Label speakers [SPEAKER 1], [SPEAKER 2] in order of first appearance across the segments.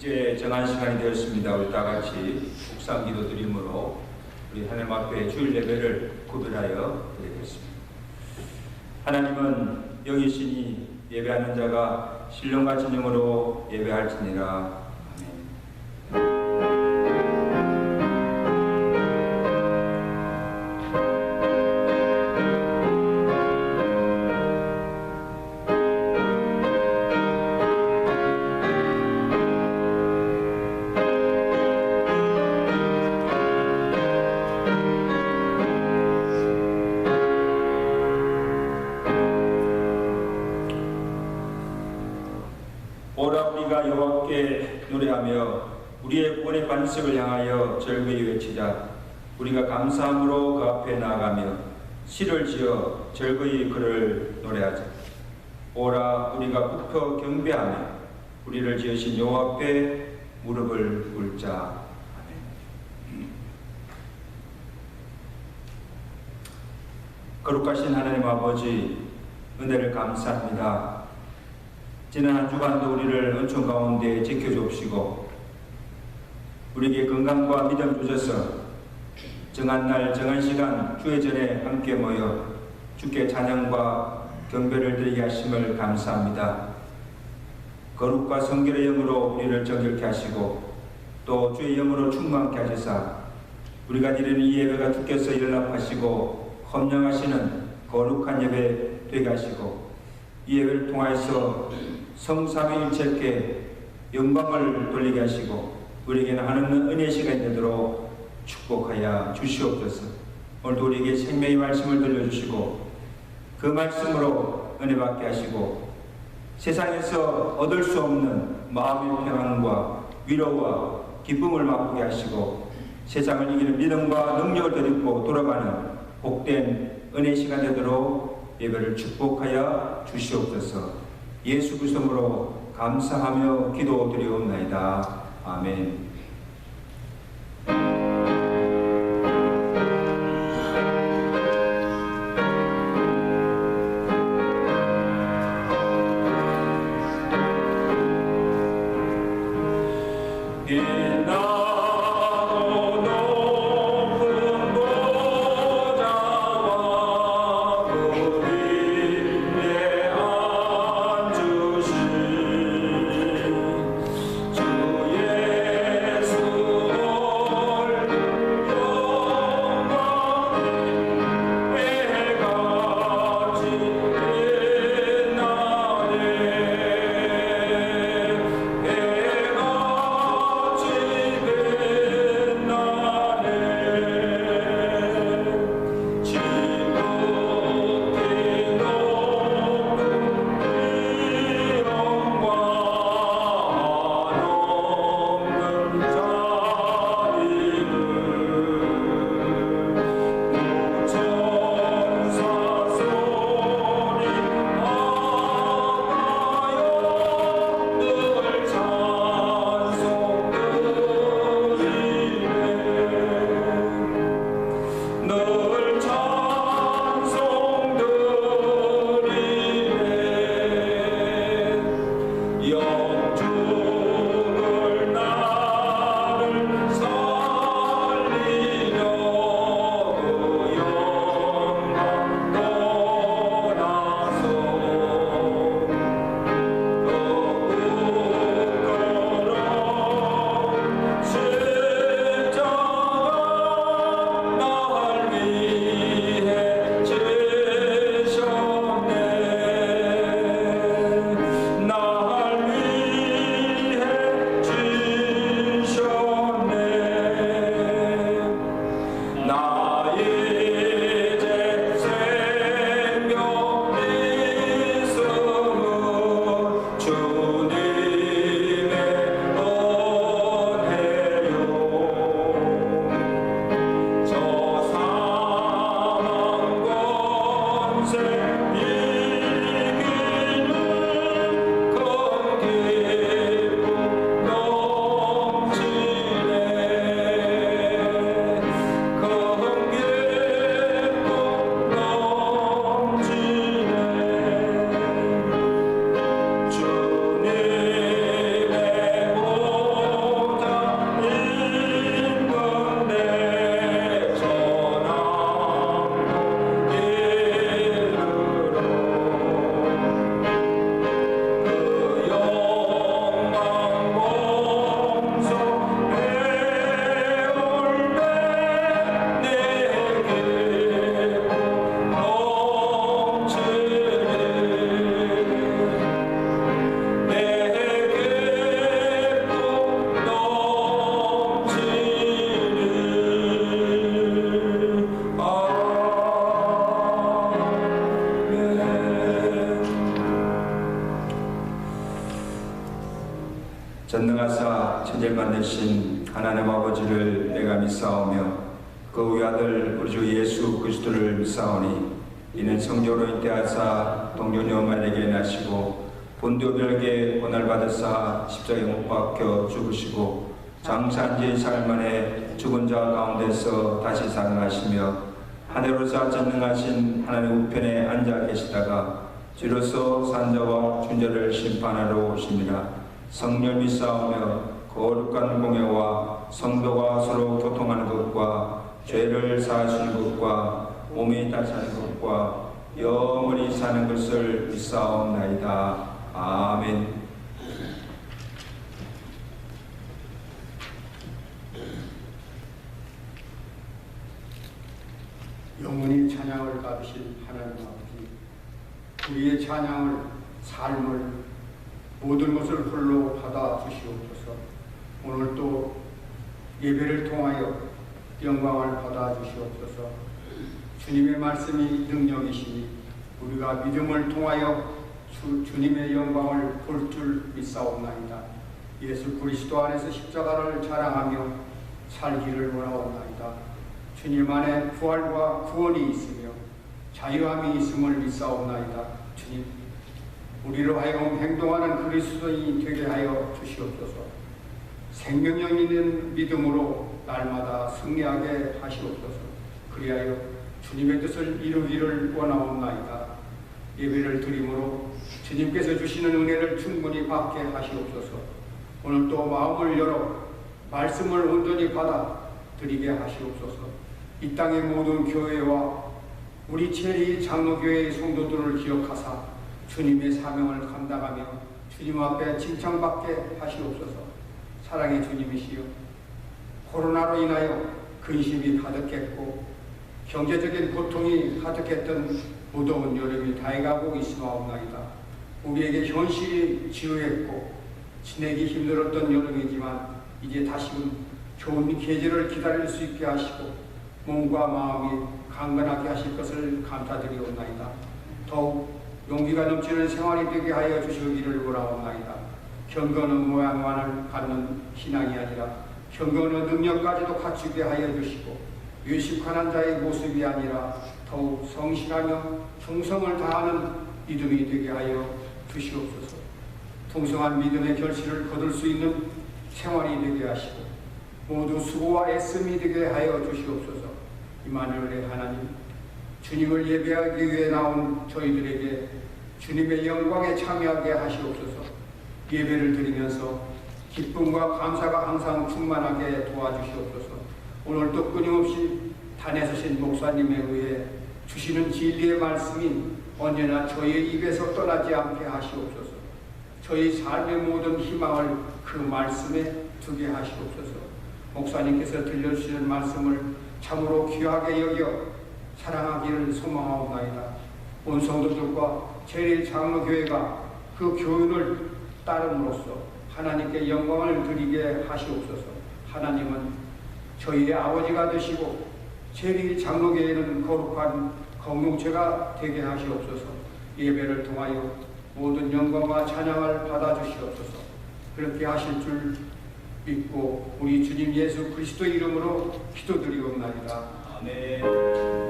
[SPEAKER 1] 이제 정한 시간이 되었습니다. 우리 다 같이 묵상 기도 드림으로 우리 하나님 앞에 주일 예배를 구별하여 드리겠습니다. 하나님은 여기 있으니 예배하는 자가 신령과 진정으로 예배할지니라. 오라 우리가 여호와께 노래하며 우리의 구원의 반석을 향하여 절규히 외치자. 우리가 감사함으로 그 앞에 나아가며 시를 지어 절규히 그를 노래하자. 오라 우리가 굽혀 경배하며 우리를 지으신 여호와 앞에 무릎을 꿇자. 아멘. 거룩하신 하나님 아버지, 은혜를 감사합니다. 지난 한 주간도 우리를 은총 가운데 지켜주옵시고 우리에게 건강과 믿음 주셔서 정한 날 정한 시간 주의 전에 함께 모여 주께 찬양과 경배를 드리게 하심을 감사합니다. 거룩과 성결의 영으로 우리를 정결케 하시고 또 주의 영으로 충만케 하시사 우리가 드리는 이 예배가 주께서 연락하시고 헌정하시는 거룩한 예배 되게 하시고 이 예배를 통하여서 성삼위일체께 영광을 돌리게 하시고 우리에게는 하나님의 은혜의 시간이 되도록 축복하여 주시옵소서. 오늘도 우리에게 생명의 말씀을 들려주시고 그 말씀으로 은혜 받게 하시고 세상에서 얻을 수 없는 마음의 평안과 위로와 기쁨을 맛보게 하시고 세상을 이기는 믿음과 능력을 드리고 돌아가는 복된 은혜의 시간 되도록 예배를 축복하여 주시옵소서. 예수 그리스도로 감사하며 기도드리옵나이다. 아멘.
[SPEAKER 2] 주의
[SPEAKER 1] 전능하사 천지를 만드신 하나님 아버지를 내가 믿사오며 그 외아들 우리 주 예수 그리스도를 믿사오니 이는 성령으로 잉태하사 동정녀 마리아에게 나시고 본디오 빌라에게 고난을 받으사 십자가에 못 박혀 죽으시고 장사한 지 사흘 만에 죽은 자 가운데서 다시 살아나시며 하늘로서 전능하신 하나님 우편에 앉아 계시다가 뒤로서 산자와 존재를 심판하러 오십니다. 성령 믿사오며 거룩한 공예와 성도가 서로 교통하는 것과 죄를 사하시는 것과 몸이 다시 사는 것과 영원히 사는 것을 믿사옵나이다. 아멘.
[SPEAKER 2] 영원히 찬양을 받으신 하나님 아버지, 우리의 찬양을, 삶을, 모든 것을 홀로 받아 주시옵소서. 오늘 또 예배를 통하여 영광을 받아 주시옵소서. 주님의 말씀이 능력이시니 우리가 믿음을 통하여 주님의 영광을 볼 줄 믿사옵나이다. 예수 그리스도 안에서 십자가를 자랑하며 살기를 원하옵나이다. 주님 안에 부활과 구원이 있으며 자유함이 있음을 믿사옵나이다. 주님, 우리로 하여금 행동하는 그리스도인이 되게 하여 주시옵소서. 생명력 있는 믿음으로 날마다 승리하게 하시옵소서. 그리하여 주님의 뜻을 이루기를 원하옵나이다. 예배를 드림으로 주님께서 주시는 은혜를 충분히 받게 하시옵소서. 오늘 또 마음을 열어 말씀을 온전히 받아 드리게 하시옵소서. 이 땅의 모든 교회와 우리 체리 장로교회의 성도들을 기억하사 주님의 사명을 감당하며 주님 앞에 칭찬받게 하시옵소서. 사랑의 주님이시여, 코로나로 인하여 근심이 가득했고 경제적인 고통이 가득했던 무더운 여름이 다해가고 있사옵나이다. 우리에게 현실이 지루했고 지내기 힘들었던 여름이지만 이제 다시금 좋은 계절을 기다릴 수 있게 하시고 몸과 마음이 강건하게 하실 것을 감사드리옵나이다. 더욱 용기가 넘치는 생활이 되게 하여 주시기를 원하옵나이다. 경건한 모양만을 갖는 신앙이 아니라 경건한 능력까지도 갖추게 하여 주시고 유식한 자의 모습이 아니라 더욱 성실하며 충성을 다하는 믿음이 되게 하여 주시옵소서. 풍성한 믿음의 결실을 거둘 수 있는 생활이 되게 하시고 모두 수고와 애씀이 되게 하여 주시옵소서. 임마누엘의 하나님, 주님을 예배하기 위해 나온 저희들에게 주님의 영광에 참여하게 하시옵소서. 예배를 드리면서 기쁨과 감사가 항상 충만하게 도와주시옵소서. 오늘도 끊임없이 단에 서신 목사님에 의해 주시는 진리의 말씀이 언제나 저희의 입에서 떠나지 않게 하시옵소서. 저희 삶의 모든 희망을 그 말씀에 두게 하시옵소서. 목사님께서 들려주시는 말씀을 참으로 귀하게 여겨 사랑하기를 소망하옵나이다. 온 성도들과 제일 장로교회가 그 교훈을 따름으로써 하나님께 영광을 드리게 하시옵소서. 하나님은 저희의 아버지가 되시고 제일 장로교회는 거룩한 공동체가 되게 하시옵소서. 예배를 통하여 모든 영광과 찬양을 받아주시옵소서. 그렇게 하실 줄 믿고 우리 주님 예수 그리스도 이름으로 기도드리옵나이다. 아멘.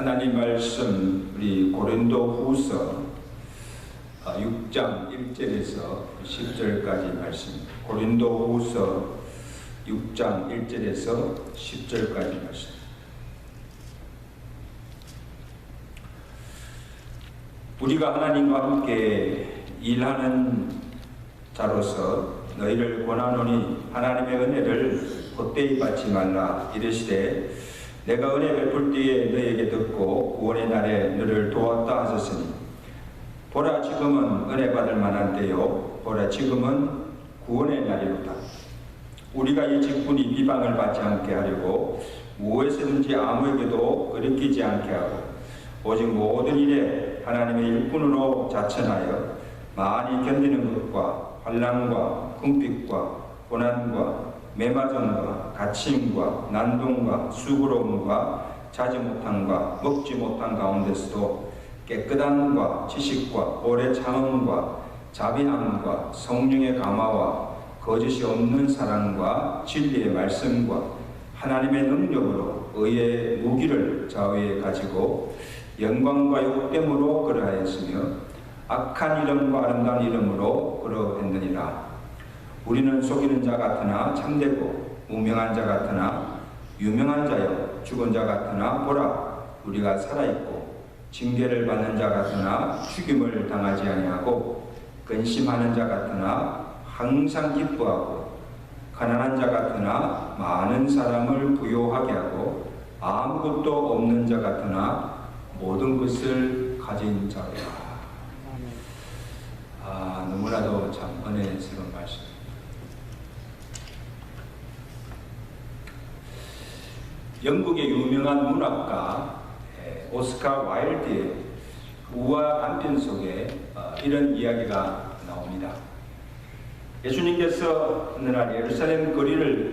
[SPEAKER 1] 하나님 말씀 우리 고린도 후서 6장 1절에서 10절까지 말씀. 고린도 후서 6장 1절에서 10절까지 말씀. 우리가 하나님과 함께 일하는 자로서 너희를 권하노니 하나님의 은혜를 헛되이 받지 말라. 이르시되 내가 은혜 베풀 때에 너희에게 듣고 구원의 날에 너를 도왔다 하셨으니 보라 지금은 은혜 받을 만한 때요 보라 지금은 구원의 날이로다. 우리가 이 직분이 비방을 받지 않게 하려고 무엇이든지 아무에게도 거리끼지 않게 하고 오직 모든 일에 하나님의 일꾼으로 자천하여 많이 견디는 것과 환난과 궁핍과 고난과 매맞음과 갇힘과 난동과 수고로움과 자지 못함과 먹지 못한 가운데서도 깨끗함과 지식과 오래 참음과 자비함과 성령의 감화와 거짓이 없는 사랑과 진리의 말씀과 하나님의 능력으로 의의 무기를 좌우에 가지고 영광과 욕됨으로 그러하였으며 악한 이름과 아름다운 이름으로 그러했느니라. 우리는 속이는 자 같으나 참되고 무명한 자 같으나 유명한 자요 죽은 자 같으나 보라 우리가 살아있고 징계를 받는 자 같으나 죽임을 당하지 아니하고 근심하는 자 같으나 항상 기뻐하고 가난한 자 같으나 많은 사람을 부요하게 하고 아무것도 없는 자 같으나 모든 것을 가진 자라. 너무나도 참 은혜스러운 말씀. 영국의 유명한 문학가 오스카 와일드의 우화 단편 속에 이런 이야기가 나옵니다. 예수님께서 어느 날 예루살렘 거리를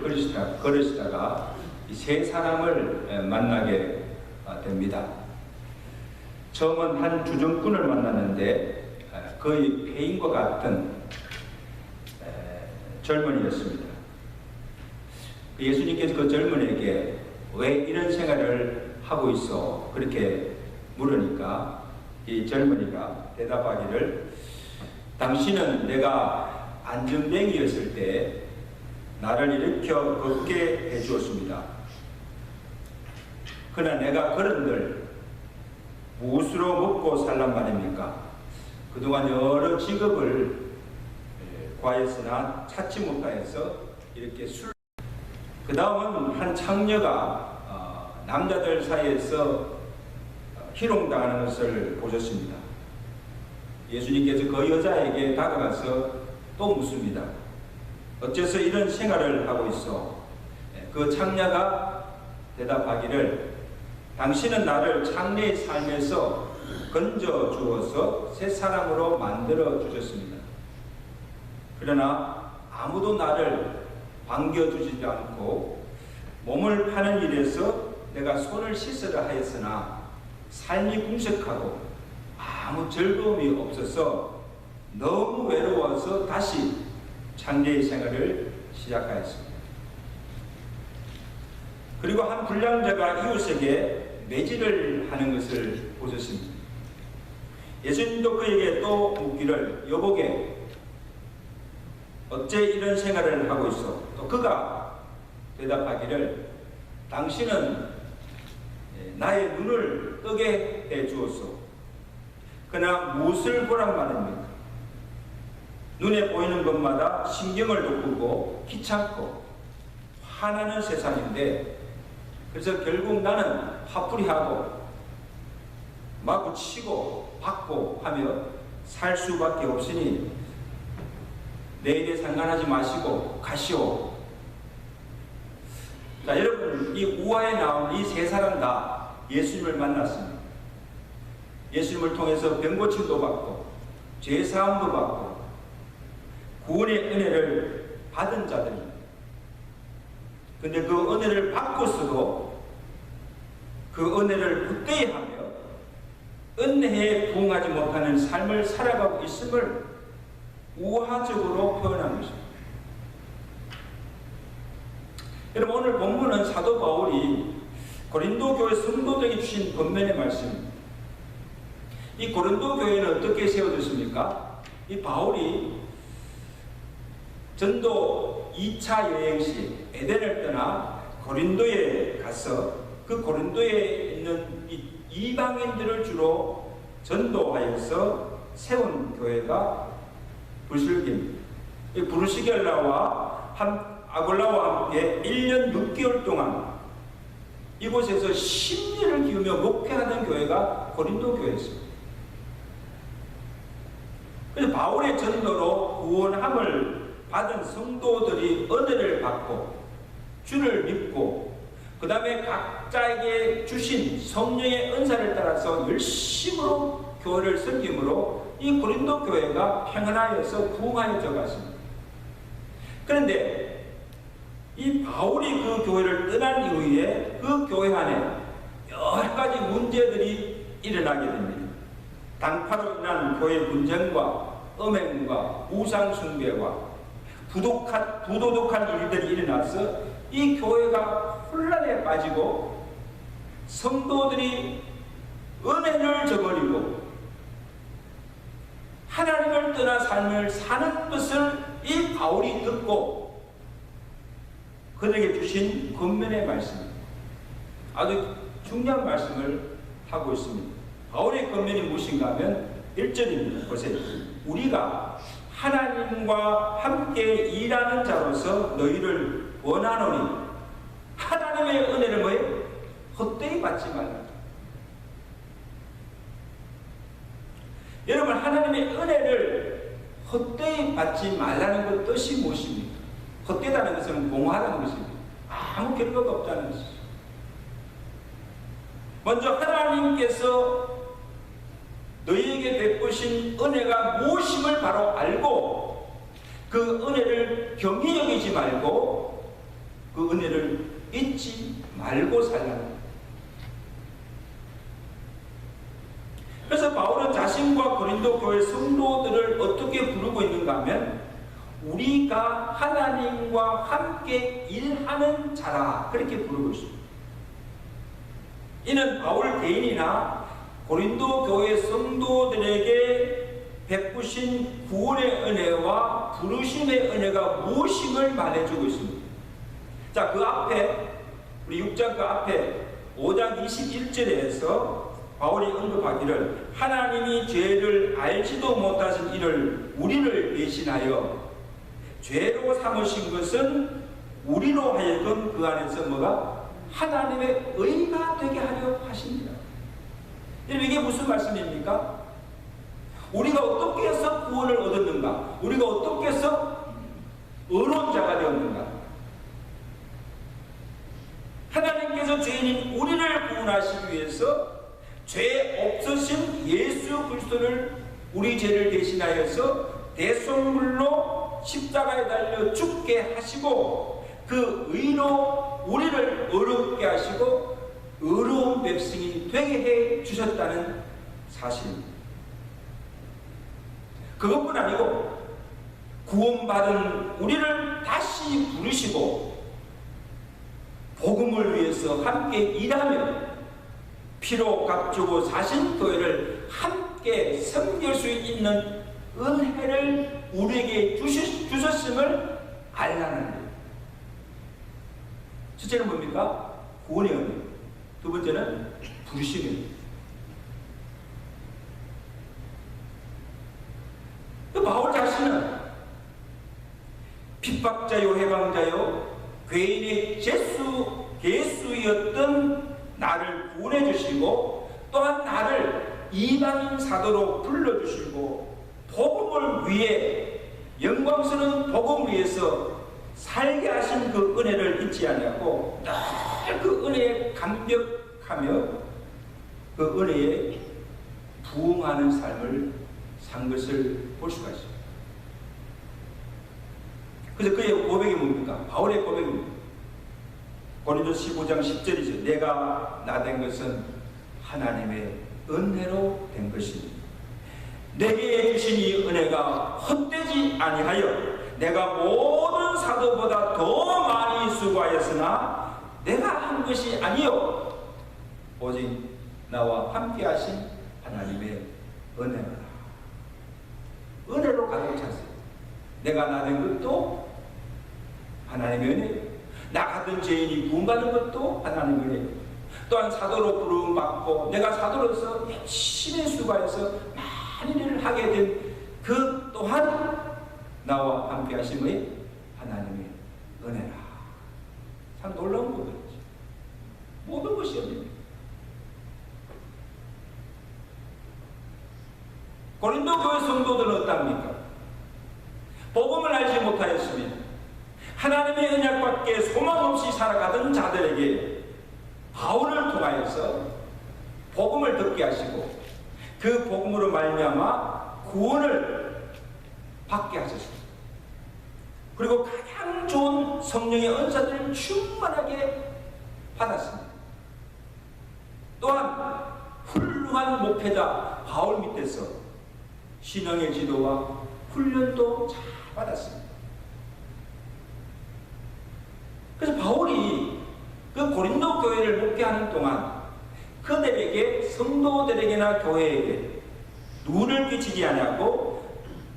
[SPEAKER 1] 걸으시다가 세 사람을 만나게 됩니다. 처음은 한 주정꾼을 만났는데 거의 폐인과 같은 젊은이였습니다. 예수님께서 그 젊은이에게 왜 이런 생활을 하고 있어? 그렇게 물으니까 이 젊은이가 대답하기를 당신은 내가 안전뱅이였을 때 나를 일으켜 걷게 해주었습니다. 그러나 내가 그런들 무엇으로 먹고 살란 말입니까? 그동안 여러 직업을 구하였으나 찾지 못하여서 이렇게 그 다음은 한 창녀가 남자들 사이에서 희롱당하는 것을 보셨습니다. 예수님께서 그 여자에게 다가가서 또 묻습니다. 어째서 이런 생활을 하고 있어? 그 창녀가 대답하기를 당신은 나를 창녀의 삶에서 건져 주어서 새 사람으로 만들어 주셨습니다. 그러나 아무도 나를 반겨주지 않고 몸을 파는 일에서 내가 손을 씻으려 하였으나 삶이 궁색하고 아무 즐거움이 없어서 너무 외로워서 다시 창녀의 생활을 시작하였습니다. 그리고 한 불량자가 이웃에게 매질을 하는 것을 보셨습니다. 예수님도 그에게 또 묻기를 여보게 어째 이런 생활을 하고 있어? 또 그가 대답하기를 당신은 나의 눈을 뜨게 해 주었소. 그러나 무엇을 보란 말입니까? 눈에 보이는 것마다 신경을 돋구고 귀찮고 화나는 세상인데 그래서 결국 나는 화풀이하고 마구 치고 받고 하며 살 수밖에 없으니 내일에 상관하지 마시고 가시오. 자, 여러분 이 우화에 나온 이 세 사람 다 예수님을 만났습니다. 예수님을 통해서 병고침도 받고 죄사함도 받고 구원의 은혜를 받은 자들입니다. 근데 그 은혜를 받고서도 그 은혜를 헛되이 하며 은혜에 부응하지 못하는 삶을 살아가고 있음을 우화적으로 표현한 것입니다. 여러분 오늘 본문은 사도 바울이 고린도 교회 성도들에게 주신 권면의 말씀입니다. 이 고린도 교회는 어떻게 세워졌습니까? 이 바울이 전도 2차 여행 시 에덴을 떠나 고린도에 가서 그 고린도에 있는 이 이방인들을 주로 전도하여서 세운 교회가 부르시겔입니다. 이 부르시겔라와 아굴라와 함께 1년 6개월 동안 이곳에서 심리를 기우며 목회하는 교회가 고린도 교회였습니다. 그래서 바울의 전도로 구원함을 받은 성도들이 은혜를 받고 주를 믿고 그 다음에 각자에게 주신 성령의 은사를 따라서 열심으로 교회를 섬김으로 이 고린도 교회가 평안하여서 부흥하여져 갔습니다. 그런데 이 바울이 그 교회를 떠난 이후에 그 교회 안에 여러 가지 문제들이 일어나게 됩니다. 당파로 인한 교회 분쟁과 음행과 우상숭배와 부도덕한 일들이 일어나서 이 교회가 혼란에 빠지고 성도들이 은혜를 저버리고 하나님을 떠나 삶을 사는 것을 이 바울이 듣고 그들에게 주신 권면의 말씀입니다. 아주 중요한 말씀을 하고 있습니다. 바울의 권면이 무엇인가 하면 1절입니다. 보세요. 우리가 하나님과 함께 일하는 자로서 너희를 원하노니 하나님의 은혜를 뭐예요? 헛되이 받지 말라. 여러분, 하나님의 은혜를 헛되이 받지 말라는 것 뜻이 무엇입니까? 헛되다는 것은 공허하다는 것입니다. 아무 결과가 없다는 것이죠. 먼저 하나님께서 너희에게 베푸신 은혜가 무엇임을 바로 알고 그 은혜를 경히 여기지 말고 그 은혜를 잊지 말고 살라는 거예요. 그래서 바울은 자신과 고린도 교회 성도들을 어떻게 부르고 있는가 하면 우리가 하나님과 함께 일하는 자라 그렇게 부르고 있습니다. 이는 바울 개인이나 고린도 교회 성도들에게 베푸신 구원의 은혜와 부르심의 은혜가 무엇임을 말해주고 있습니다. 자, 그 앞에 우리 6장 그 앞에 5장 21절에서 바울이 언급하기를 하나님이 죄를 알지도 못하신 이를 우리를 대신하여 죄로 삼으신 것은 우리로 하여금 그 안에서 뭐가 하나님의 의가 되게 하려 하십니다. 이게 무슨 말씀입니까? 우리가 어떻게 해서 구원을 얻었는가? 우리가 어떻게 해서 의로운 자가 되었는가? 하나님께서 죄인인 우리를 구원하시기 위해서 죄 없으신 예수 그리스도를 우리 죄를 대신하여서 대속물로 십자가에 달려 죽게 하시고 그 의로 우리를 의롭게 하시고 의로운 백성이 되게 해 주셨다는 사실입니다. 그것뿐 아니고 구원받은 우리를 다시 부르시고 복음을 위해서 함께 일하며 피로 값주고 사신 교회를 함께 섬길 수 있는 은혜를 우리에게 주셨음을 알라는 거예요. 첫째는 뭡니까? 구원의 은혜. 두 번째는 부르심의 은혜. 바울 자신은 핍박자요 해방자요 괴인의 개수였던 나를 구원해 주시고 또한 나를 이방인 사도로 불러주시고 복음을 위해 영광스러운 복음을 위해서 살게 하신 그 은혜를 잊지 아니하고 늘 그 은혜에 감격하며 그 은혜에 부응하는 삶을 산 것을 볼 수가 있습니다. 그래서 그의 고백이 뭡니까? 바울의 고백입니다. 고린도서 15장 10절이죠. 내가 나 된 것은 하나님의 은혜로 된 것입니다. 내게 주신 이 은혜가 헛되지 아니하여 내가 모든 사도보다 더 많이 수고하였으나 내가 한 것이 아니요 오직 나와 함께 하신 하나님의 은혜라. 은혜로 가득 찼어요. 내가 나된 것도 하나님의 은혜예요. 나 같은 죄인이 구원받은 것도 하나님의 은혜예요. 또한 사도로 부름받고 내가 사도로서 열심히 수고해서 많은 일을 하게 된 그 또한 나와 함께 하심의 하나님의 은혜라. 참 놀라운 거죠. 모든 것이 은혜입니다. 고린도 교회 성도들은 어떻습니까? 복음을 알지 못하였으며 하나님의 언약밖에 소망 없이 살아가던 자들에게 바울을 통하여서 복음을 듣게 하시고 그 복음으로 말미암아 구원을 받게 하셨습니다. 그리고 가장 좋은 성령의 은사들을 충만하게 받았습니다. 또한 훌륭한 목회자 바울 밑에서 신앙의 지도와 훈련도 잘 받았습니다. 그래서 바울이 그 고린도 교회를 목회하는 동안 그들에게 성도들에게나 교회에게 눈을 끼치지 아니하고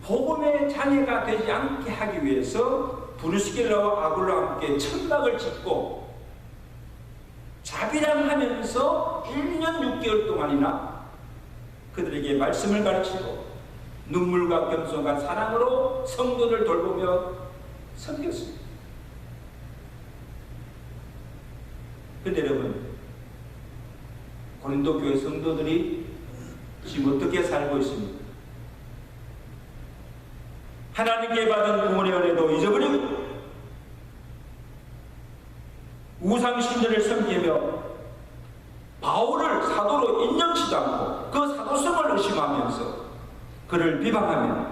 [SPEAKER 1] 복음의 장애가 되지 않게 하기 위해서 브루스길라와 아굴라와 함께 천막을 짓고 자비랑하면서 1년 6개월 동안이나 그들에게 말씀을 가르치고 눈물과 겸손과 사랑으로 성도들 돌보며 섬겼습니다. 그런데 여러분, 고린도 교회 성도들이 지금 어떻게 살고 있습니까? 하나님께 받은 구원의 은혜도 잊어버리고 우상신들을 섬기며 바울을 사도로 인정치도 않고 그 사도성을 의심하면서 그를 비방하며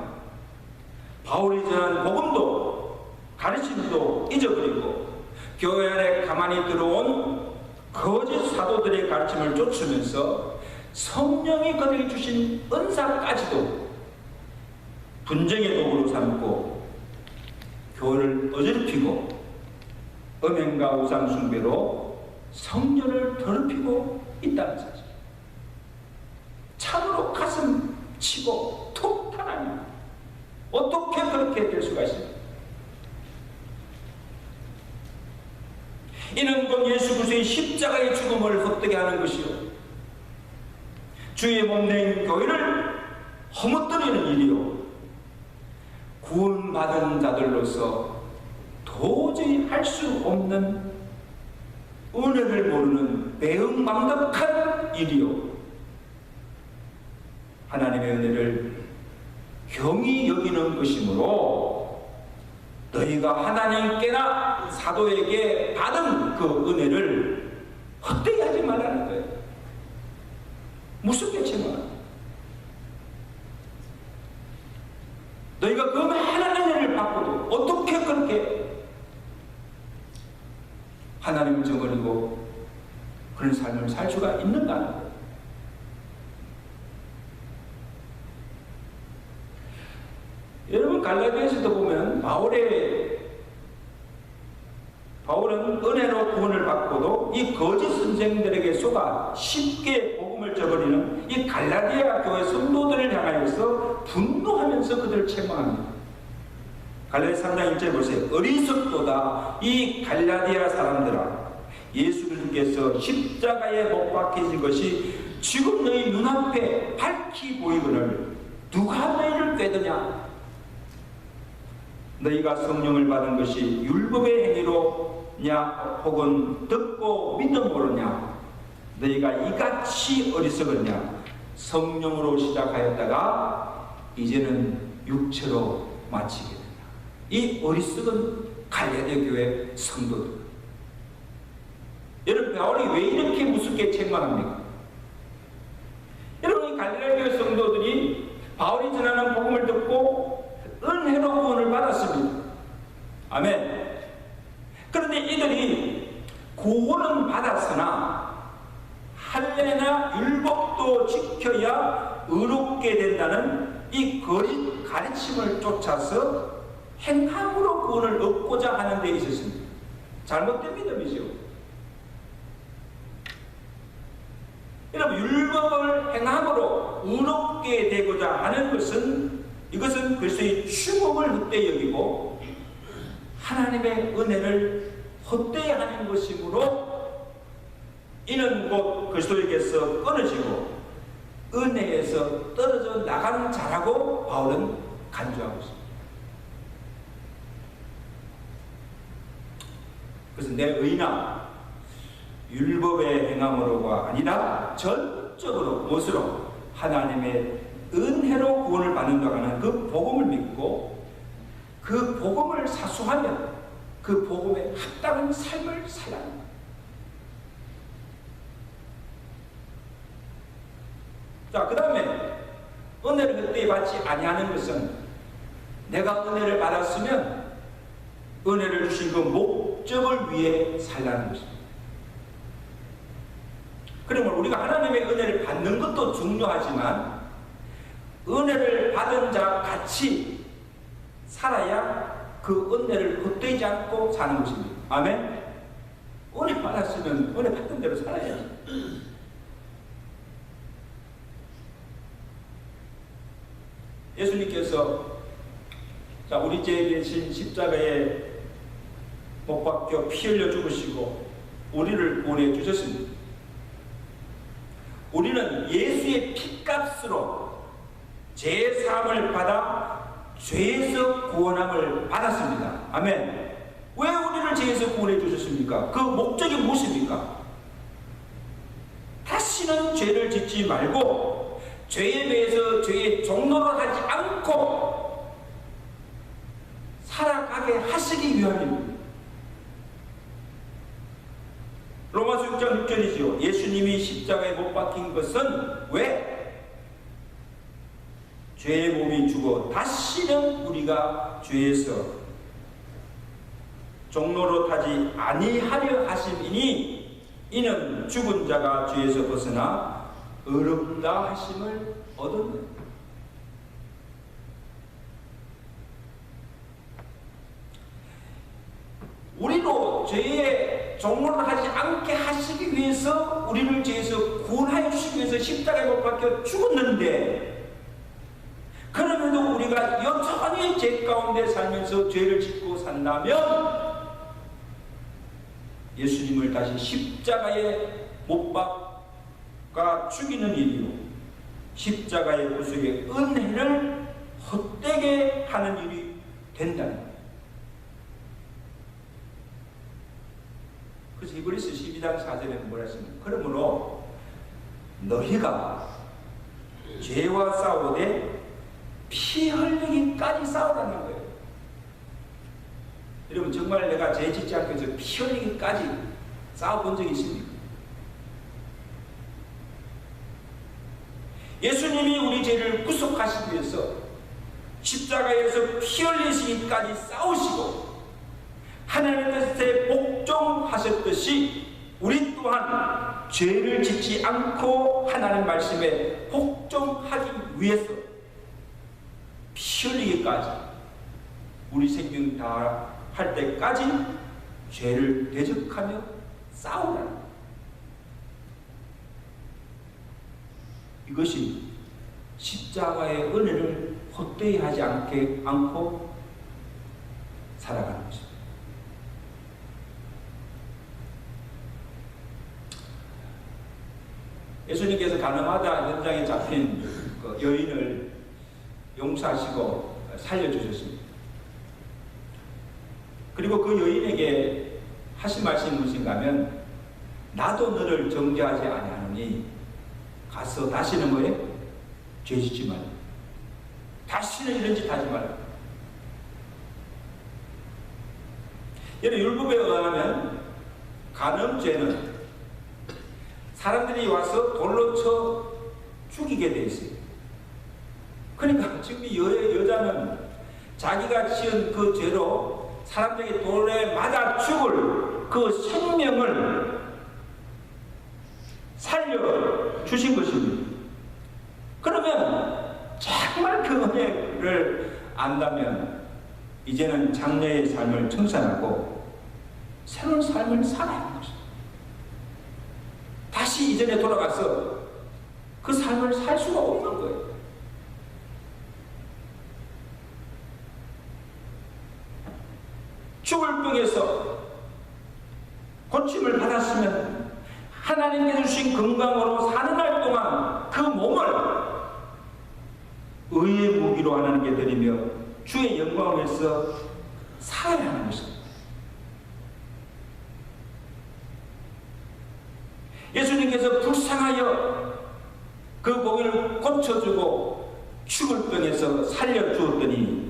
[SPEAKER 1] 바울이 전한 복음도 가르침도 잊어버리고 교회 안에 가만히 들어온 거짓 사도들의 가르침을 쫓으면서 성령이 그들에게 주신 은사까지도 분쟁의 도구로 삼고 교회를 어지럽히고 음행과 우상숭배로 성전을 더럽히고 있다는 사실. 참으로 가슴 치고 톡 타나니 어떻게 그렇게 될 수가 있습니까? 이는 곧 예수 그리스도의 십자가의 죽음을 헛되게 하는 것이요 주의 몸된 교회를 허무뜨리는 일이요 구원받은 자들로서 도저히 할 수 없는 은혜를 모르는 매응망덕한 일이요 하나님의 은혜를 경히 여기는 것이므로 너희가 하나님께나 사도에게 받은 그 은혜를 헛되이 하지 말라는 거예요. 무섭게 채만 너희가 그 많은 은혜를 받고도 어떻게 그렇게 하나님을 저버리고 그런 삶을 살 수가 있는가 하는 거예요. 여러분 갈라디아서도 보면 바울은 은혜로 구원을 받고도 이 거짓 선생들에게 속아 쉽게 복음을 저버리는 이 갈라디아 교회 성도들을 향하여서 분노하면서 그들을 책망합니다. 갈라디아 3장 1절 보세요. 어리석도다 이 갈라디아 사람들아 예수 그리스도께서 십자가에 못 박히신 것이 지금 너희 눈앞에 밝히 보이거늘 누가 너희를 꾀드냐? 너희가 성령을 받은 것이 율법의 행위로냐 혹은 듣고 믿음으로냐? 너희가 이같이 어리석었냐? 성령으로 시작하였다가 이제는 육체로 마치게 된다. 이 어리석은 갈라디아 교회 성도들. 여러분 바울이 왜 이렇게 무섭게 책망합니까? 여러분 이 갈라디아 교회 성도들이 바울이 전하는 복음을 듣고 은혜로 구원을 받았습니다. 아멘. 그런데 이들이 구원은 받았으나 할례나 율법도 지켜야 의롭게 된다는 이 거짓 가르침을 쫓아서 행함으로 구원을 얻고자 하는 데 있었습니다. 잘못된 믿음이죠. 여러분, 율법을 행함으로 의롭게 되고자 하는 것은, 이것은 그리스도의 축복을 헛되이 여기고 하나님의 은혜를 헛되이 하는 것이므로 이는 곧 그리스도에게서 끊어지고 은혜에서 떨어져 나가는 자라고 바울은 간주하고 있습니다. 그래서 내 의나 율법의 행함으로가 아니라 전적으로 무엇으로? 하나님의 은혜로 구원을 받는다고 하는 그 복음을 믿고 그 복음을 사수하며 그 복음에 합당한 삶을 살아야 합니다. 자, 그 다음에 은혜를 헛되이 받지 아니하는 것은 내가 은혜를 받았으면 은혜를 주신 그 목적을 위해 살라는 것입니다. 그러면 우리가 하나님의 은혜를 받는 것도 중요하지만 은혜를 받은 자 같이 살아야 그 은혜를 헛되지 않고 사는 것입니다. 아멘? 은혜 받았으면 은혜 받은 대로 살아야지. 예수님께서 자, 우리 죄에 대신 십자가에 못 박혀 피 흘려 죽으시고 우리를 구원해 주셨습니다. 우리는 예수의 피값으로 죄 사함을 받아 죄에서 구원함을 받았습니다. 아멘. 왜 우리를 죄에서 구원해 주셨습니까? 그 목적이 무엇입니까? 다시는 죄를 짓지 말고 죄에 대해서 죄의 종노를 하지 않고 살아가게 하시기 위함입니다. 로마서 6장 6절이지요. 예수님이 십자가에 못 박힌 것은 왜? 죄의 몸이 죽어 다시는 우리가 죄에서 종로로 타지 아니하려 하심이니 이는 죽은 자가 죄에서 벗어나 의롭다 하심을 얻었느니라. 우리도 죄의 종로를 하지 않게 하시기 위해서 우리를 죄에서 구원하여 주시기 위해서 십자가에 못 박혀 죽었는데 그럼에도 우리가 여전히 죄 가운데 살면서 죄를 짓고 산다면 예수님을 다시 십자가에 못 박아 죽이는 일이요 십자가의 구속의 은혜를 헛되게 하는 일이 된다는 거예요. 그래서 히브리서 12장 4절에는 뭐라 했습니까? 그러므로 너희가 죄와 싸우되 피 흘리기까지 싸우라는 거예요. 여러분, 정말 내가 죄 짓지 않기 위해서 피 흘리기까지 싸워본 적이 있습니까? 예수님이 우리 죄를 구속하시기 위해서 십자가에서 피 흘리시기까지 싸우시고 하나님의 뜻에 복종하셨듯이 우리 또한 죄를 짓지 않고 하나님 말씀에 복종하기 위해서 피 흘리기까지 우리 생명 다 할 때까지 죄를 대적하며 싸우라. 이것이 십자가의 은혜를 헛되이 하지 않고 살아가는 것입니다. 예수님께서 가늠하다 현장에 잡힌 그 여인을 용서하시고 살려주셨습니다. 그리고 그 여인에게 하신 말씀이 무엇인가 하면 나도 너를 정죄하지 아니하노니 가서 다시는 뭐에? 죄짓지 말라. 다시는 이런 짓 하지 말라. 여러분, 율법에 의하면 간음죄는 사람들이 와서 돌로 쳐 죽이게 돼 있어요. 그러니까 지금 이 여자는 자기가 지은 그 죄로 사람들에게 돌에 맞아 죽을 그 생명을 살려주신 것입니다. 그러면 정말 그 은혜를 안다면 이제는 장래의 삶을 청산하고 새로운 삶을 살아야 하는 것입니다. 다시 이전에 돌아가서 그 삶을 살 수가 없는 거예요. 죽을 병에서 고침을 받았으면 하나님께서 주신 건강으로 사는 날 동안 그 몸을 의의 무기로 하나님께 드리며 주의 영광을 위해서 살아야 하는 것입니다. 예수님께서 불쌍하여 그 고기를 고쳐주고 죽을 병에서 살려주었더니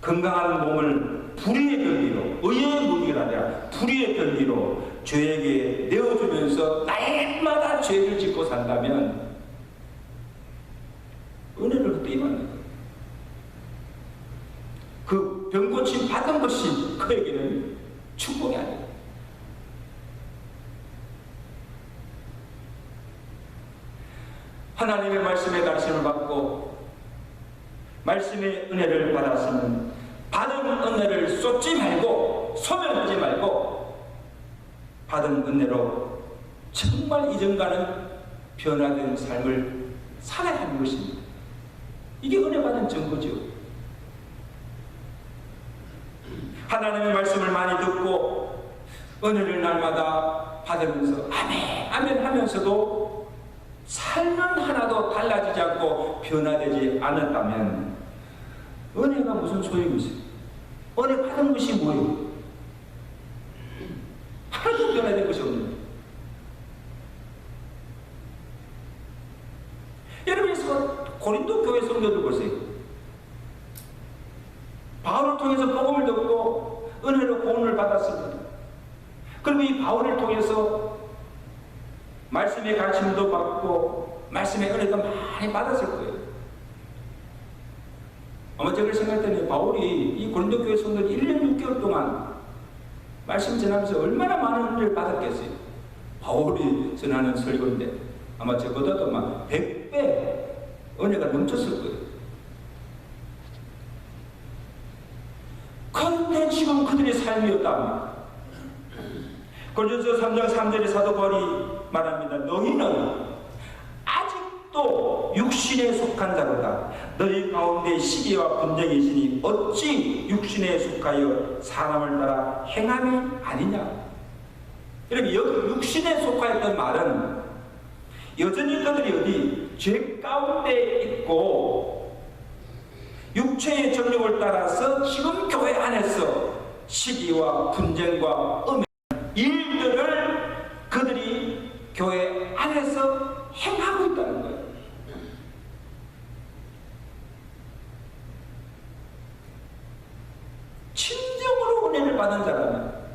[SPEAKER 1] 건강한 몸을 불의의 변비로, 의의 무기가 아니라 불의의 변비로 죄에게 내어주면서 날마다 죄를 짓고 산다면 은혜를 헛되이 받는 거예요. 그 병고침 받은 것이 그에게는 축복이 아니에요. 하나님의 말씀에 가르침을 받고 말씀의 은혜를 받았으면 받은 은혜를 쏟지 말고 소멸하지 말고 받은 은혜로 정말 이전과는 변화된 삶을 살아야 하는 것입니다. 이게 은혜 받은 증거죠. 하나님의 말씀을 많이 듣고 은혜를 날마다 받으면서 아멘 아멘 하면서도 삶은 하나도 달라지지 않고 변화되지 않았다면 은혜가 무슨 소용이지? 은혜 받은 것이 뭐예요? 하나도 변화된 것이 없는 거예요. 여러분께서 고린도 교회 성도들 보세요. 바울을 통해서 복음을 듣고 은혜로 구원을 받았습니다. 그리고 이 바울을 통해서 말씀의 가르침도 받고 말씀의 은혜도 많이 받았을 거예요. 아마 제가 생각할 때는 바울이 이 고린도 교회 성도들 1년 6개월 동안 말씀 전하면서 얼마나 많은 은혜를 받았겠어요. 바울이 전하는 설교인데 아마 저보다도 막 100배 은혜가 넘쳤을 거예요. 그런데 지금 그들의 삶이 어떠합니까? 고린도서 3장 3절에 사도 바울이 말합니다. 너희는 아직도 육신에 속한 자로다. 너희 가운데 시기와 분쟁이 있으니 어찌 육신에 속하여 사람을 따라 행함이 아니냐. 여러분 여기 육신에 속하였던 말은 여전히 그들이 어디 죄 가운데 있고 육체의 정욕을 따라서 지금 교회 안에서 시기와 분쟁과 일들을 그들이 교회 안에서 행하고 있다는 거예요. 진정으로 은혜를 받은 자라면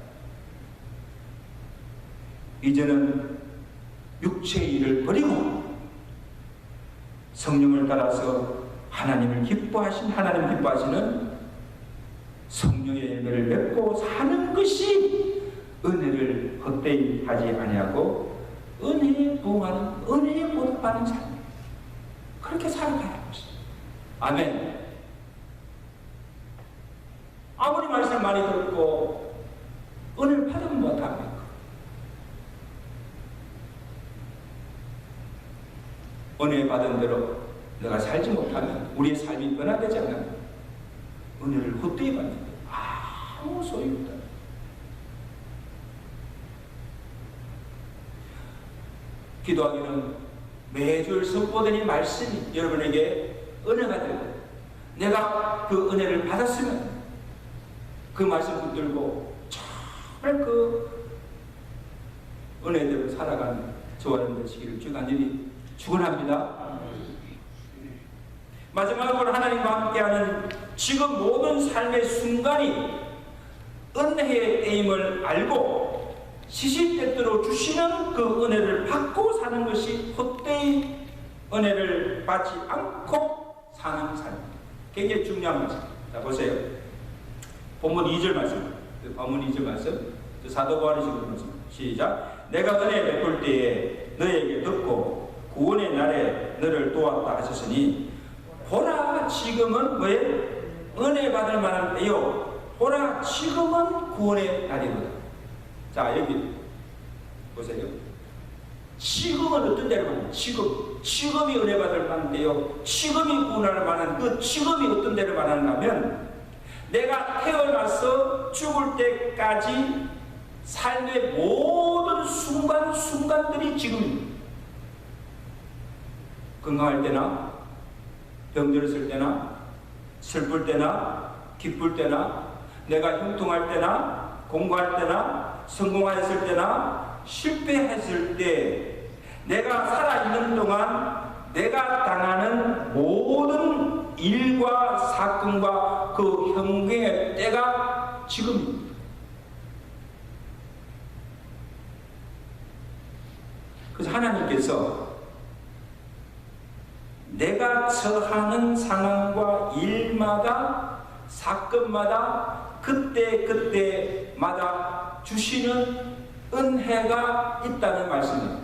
[SPEAKER 1] 이제는 육체의 일을 버리고 성령을 따라서 하나님 기뻐하시는 성령의 열매를 맺고 사는 것이 은혜를 헛되이 하지 아니하고 은혜에 부응하는, 은혜에 보답하는 삶, 그렇게 살아가야 하는 것입니다. 아멘. 아무리 말씀 많이 듣고 은혜를 받으면 못합니까? 은혜 받은 대로 내가 살지 못하면, 우리의 삶이 변화되지 않으면 은혜를 헛되이 받는다. 아무 소용없다. 기도하기는 매주 선포되는 말씀이 여러분에게 은혜가 되고, 내가 그 은혜를 받았으면 그 말씀 붙들고 정말 그 은혜대로 살아가는 저와 여러분 되시기를 주 간절히 축원합니다. 마지막으로 하나님과 함께하는 지금 모든 삶의 순간이 은혜의 때임을 알고 시시때때로 주시는 그 은혜를 받고 사는 것이 헛되이 은혜를 받지 않고 사는 삶, 굉장히 중요한 말씀. 자 보세요. 본문 2절 말씀, 본문 2절 말씀, 사도 바울이 지금 말씀. 시작. 내가 은혜 베풀 때에 너에게 듣고 구원의 날에 너를 도왔다 하셨으니 보라 지금은 왜 은혜 받을 만한 때요. 보라 지금은 구원의 날이로다. 자 여기 보세요. 지금은 어떤 데로 가냐? 지금이 은혜 받을 만한데요. 지금이 구원할 만한 그 지금이 어떤 데를 말하는가 하면 내가 태어나서 죽을 때까지 삶의 모든 순간순간들이 지금입니다. 건강할 때나 병들었을 때나 슬플 때나 기쁠 때나 내가 형통할 때나 공부할 때나 성공하였을 때나 실패했을 때 내가 살아있는 동안 내가 당하는 모든 일과 사건과 그 현경의 때가 지금입니다. 그래서 하나님께서 내가 처하는 상황과 일마다 사건마다 그때마다 주시는 은혜가 있다는 말씀입니다.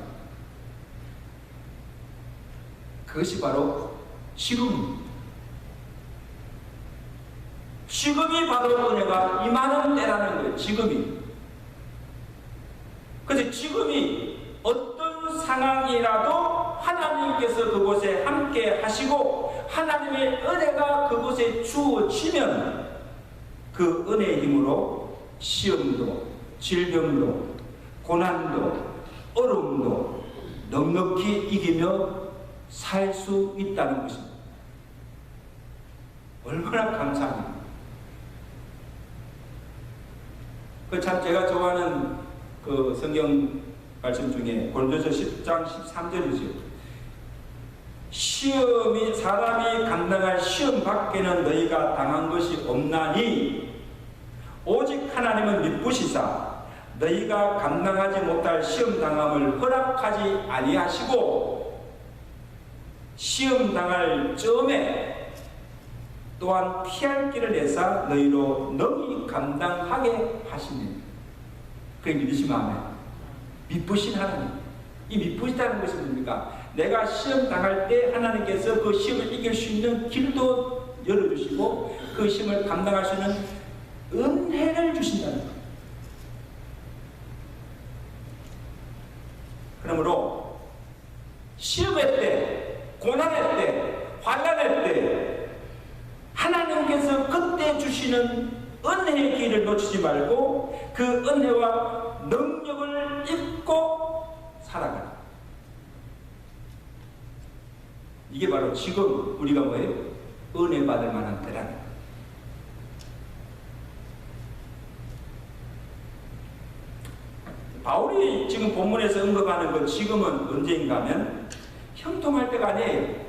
[SPEAKER 1] 그것이 바로 지금입니다. 지금이 바로 은혜가 임하는 때라는 거예요. 지금이. 그래서 지금이 어떤 상황이라도 하나님께서 그곳에 함께 하시고 하나님의 은혜가 그곳에 주어지면 그 은혜의 힘으로 시험도 질병도 고난도 어려움도 넉넉히 이기며 살 수 있다는 것입니다. 얼마나 감사합니다. 그 참 제가 좋아하는 그 성경 말씀 중에 고린도서 10장 13절이죠. 시험이 사람이 감당할 시험 밖에는 너희가 당한 것이 없나니 오직 하나님은 미쁘시사 너희가 감당하지 못할 시험 당함을 허락하지 아니하시고 시험 당할 즈음에 또한 피할 길을 내사 너희로 능히 감당하게 하십니다. 그게 믿으시면 아멘. 미쁘신 하나님. 이 미쁘시다는 것이 뭡니까? 내가 시험 당할 때 하나님께서 그 시험을 이길 수 있는 길도 열어주시고 그 시험을 감당할 수 있는 은혜를 주신다는 거예요. 그러므로 시험의 때, 고난의 때, 환난의 때 하나님께서 그때 주시는 은혜의 길을 놓치지 말고 그 은혜와 능력을 입고 살아가라. 이게 바로 지금 우리가 뭐예요? 은혜 받을 만한 때라는 거예요. 바울이 지금 본문에서 언급하는 그 지금은 언제인가 하면 형통할 때가 아니에요.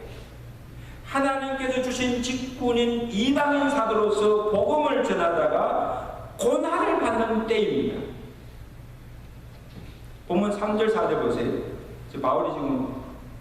[SPEAKER 1] 하나님께서 주신 직분인 이방인 사도로서 복음을 전하다가 고난을 받는 때입니다. 본문 3절 4절 보세요. 바울이 지금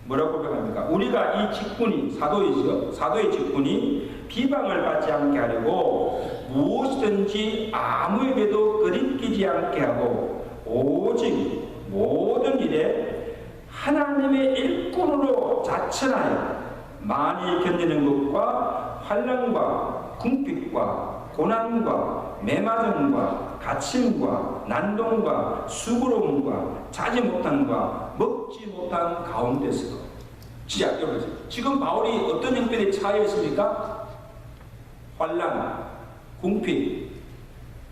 [SPEAKER 1] 뭐라고 고백합니까? 우리가 이 직분이 사도이죠. 사도의 직분이 비방을 받지 않게 하려고 무엇이든지 아무에게도 끄리끼지 않게 하고 오직 모든 일에 하나님의 일꾼으로 자천하여 많이 견디는 것과 환난과 궁핍과 고난과 매맞음과 갇힘과 난동과 수고로움과 자지 못함과 먹지 못한 가운데서 진짜 여러분 지금 바울이 어떤 형편에 처해 있습니까? 환난, 궁핍,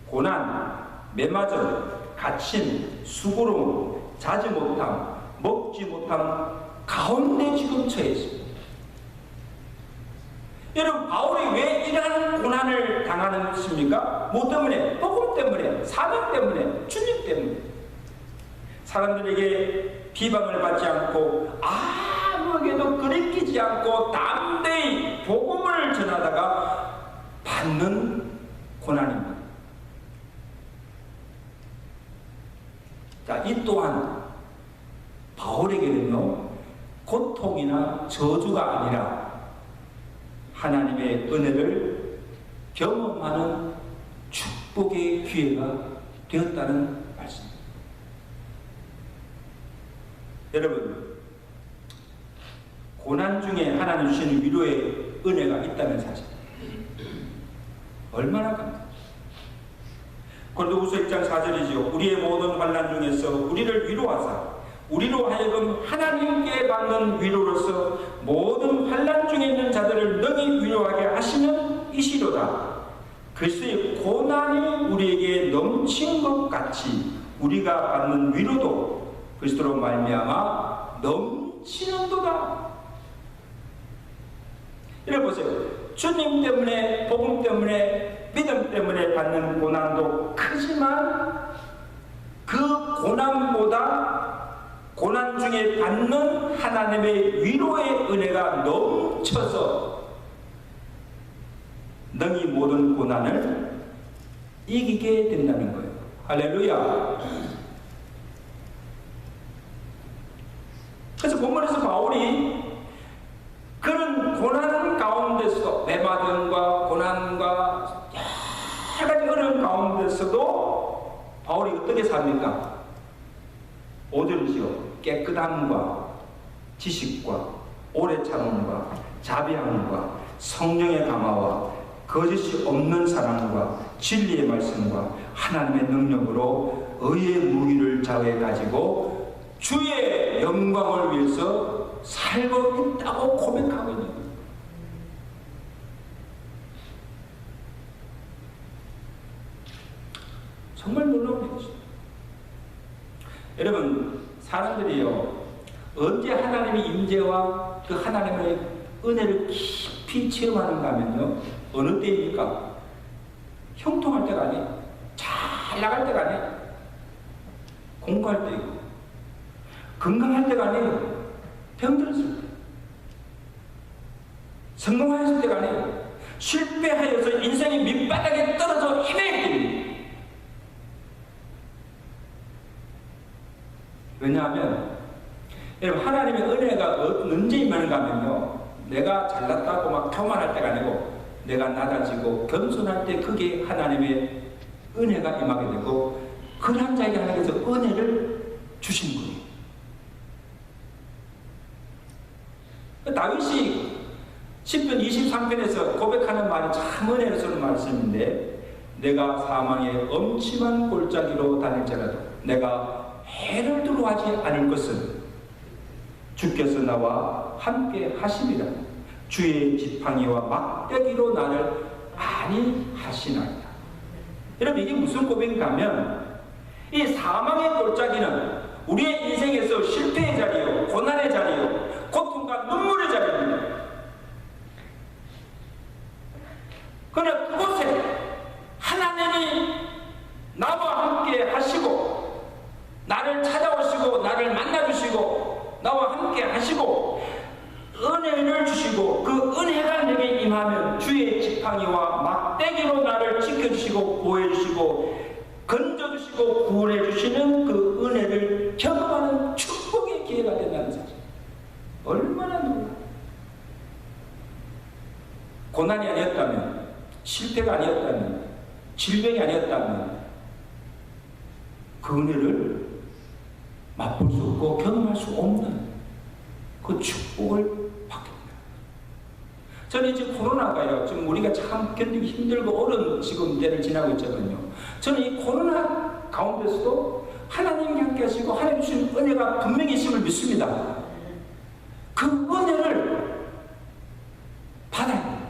[SPEAKER 1] 고난, 매맞음, 갇힘, 수고로움, 자지 못함, 먹지 못함 가운데 지금 처해 있습니다. 여러분 바울이 왜 이러한 고난을 당하는 것입니까? 뭐 때문에? 복음 때문에, 사명 때문에, 주님 때문에. 사람들에게 비방을 받지 않고 아무에게도 끄리끼지 않고 담대히 복음을 전하다가 받는 고난입니다. 자, 이 또한 바울에게는요 고통이나 저주가 아니라 하나님의 은혜를 경험하는 축복의 기회가 되었다는 말씀입니다. 여러분, 고난 중에 하나님 주시는 위로의 은혜가 있다는 사실 얼마나 감사합니다. 고린도후서 1장 4절이죠. 우리의 모든 환난 중에서 우리를 위로하사 우리로 하여금 하나님께 받는 위로로서 모든 환난 중에 있는 자들을 능히 위로하게 하시는 이시로다. 그리스도의 고난이 우리에게 넘친 것 같이 우리가 받는 위로도 그리스도로 말미암아 넘치는도다. 이래 보세요. 주님 때문에, 복음 때문에, 믿음 때문에 받는 고난도 크지만 그 고난보다 고난 중에 받는 하나님의 위로의 은혜가 넘쳐서 능히 모든 고난을 이기게 된다는 거예요. 할렐루야. 그래서 본문에서 바울이 그런 고난 가운데서도, 매맞음과 고난과 여러 가지 어려운 가운데서도 바울이 어떻게 삽니까? 5절이죠. 깨끗함과 지식과 오래 참음과 자비함과 성령의 감화와 거짓이 없는 사랑과 진리의 말씀과 하나님의 능력으로 의의 무기를 좌우해 가지고 주의 영광을 위해서 살고 있다고 고백하고 있는 거예요. 정말 놀라운 얘기죠. 여러분, 사람들이요, 언제 하나님의 임재와 그 하나님의 은혜를 깊이 체험하는가 하면요, 어느 때입니까? 형통할 때가 아니에요. 잘 나갈 때가 아니에요. 공부할 때이고, 건강할 때가 아니에요. 병들었을 때, 성공하였을 때가 아니에요. 실패하여서 인생이 밑바닥에 떨어져 헤매일 때입니다. 왜냐하면 여러분, 하나님의 은혜가 언제 임하는가 하면요, 내가 잘났다고 막 교만할 때가 아니고 내가 낮아지고 겸손할 때 그게 하나님의 은혜가 임하게 되고 그런 자에게 하나님께서 은혜를 주신 거예요. 다윗이 시편 23편에서 고백하는 말이 참 은혜로서는 말씀인데, 내가 사망의 엄침한 골짜기로 다닐지라도 내가 해를 두려워하지 않을 것은 주께서 나와 함께 하심이라. 주의 지팡이와 막대기로 나를 안위하시나이다. 여러분, 이게 무슨 고백인가 하면, 이 사망의 골짜기는 우리의 인생에서 실패의 자리요, 고난의 자리요, 고통과 눈물의 자리입니다. 그러나 그곳에 하나님이 나와 함께 하시고 나를 찾아오시고 나를 만나주시고 나와 함께 하시고 은혜를 주시고 그 은혜가 내게 임하면 주의 지팡이와 막대기로 나를 지켜주시고 보호해주시고 건져주시고 구원해주시는 그 은혜를 경험하는 축복의 기회가 된다는 사실. 얼마나 놀라워요. 고난이 아니었다면, 실패가 아니었다면, 질병이 아니었다면 그 은혜를 맛볼 수 없고 경험할 수 없는 그 축복을 받게 됩니다. 저는 이제 코로나가요, 지금 우리가 참 견디기 힘들고 어려운 지금 때를 지나고 있거든요. 저는 이 코로나 가운데서도 하나님이 함께 하시고 하나님 주신 은혜가 분명히 있음을 믿습니다. 그 은혜를 받아야 됩니다.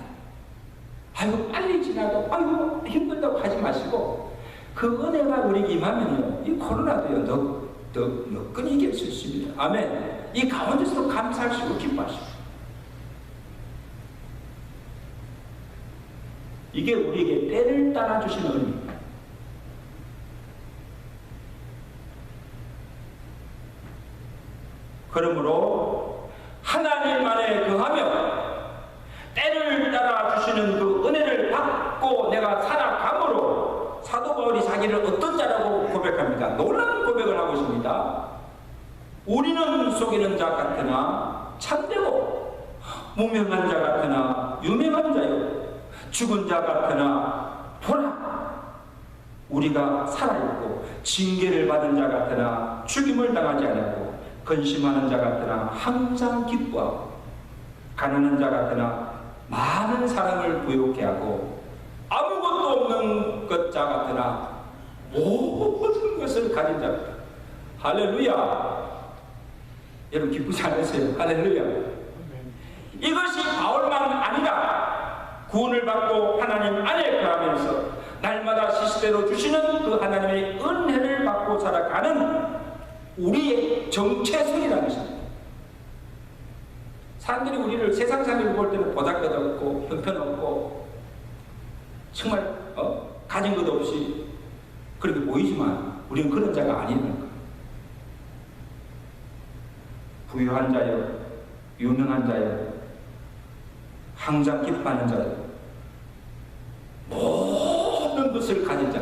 [SPEAKER 1] 아이고 빨리 지나도 아이고 힘들다고 하지 마시고 그 은혜가 우리에게 임하면요, 이 코로나도요 더 끈히 이길 수 있습니다. 아멘. 이 가운데서도 감사하시고 기뻐하시고, 이게 우리에게 때를 따라 주시는 은혜입니다. 그러므로 하나님 안에 거하며 때를 따라 주시는 그 은혜를 받고 내가 살아감으로 사도 바울이 자기를 어떤 자라고 고백합니까? 놀라운 고백을 하고 있습니다. 우리는 속이는 자 같으나 참되고 무명한 자 같으나 유명한 자요, 죽은 자 같으나 보라 우리가 살아있고 징계를 받은 자 같으나 죽임을 당하지 않았고 근심하는 자 같으나 항상 기뻐하고 가난한 자 같으나 많은 사랑을 부욕해 하고 아무것도 없는 것 자 같으나 모든 것을 가진 자 같다. 할렐루야. 여러분 기쁘지 않으세요? 할렐루야. 이것이 바울만 아니라 구원을 받고 하나님 안에 거하면서 날마다 시시대로 주시는 그 하나님의 은혜를 받고 살아가는 우리의 정체성이라는 것입니다. 사람들이 우리를 세상 사람들이 볼 때는 보잘것없고 형편없고 정말 가진 것 없이 그렇게 보이지만 우리는 그런 자가 아니라는 거예요. 부유한 자요, 유명한 자요, 항상 기뻐하는 자요, 모든 것을 가진 자,